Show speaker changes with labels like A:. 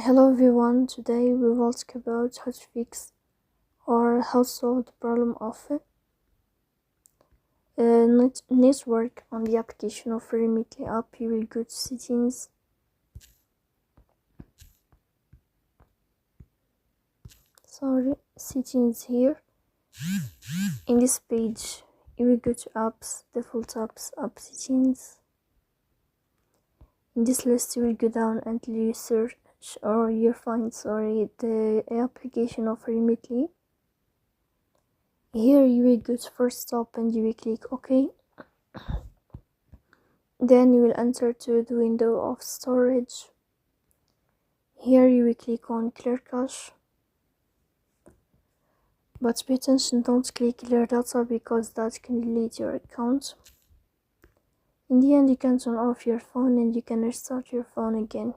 A: Hello everyone, today we will talk about how to fix or how to solve the problem of network on the application of Remitly app. You will go to settings, settings here. In this page you will go to apps, default apps, app settings. In this list you will go down until you search or you find the application of Remitly. Here you will go to first stop and you will click OK. Then you will enter to the window of storage. Here you will click on clear cache. But pay attention, don't click clear data because that can delete your account. In the end you can turn off your phone and you can restart your phone again.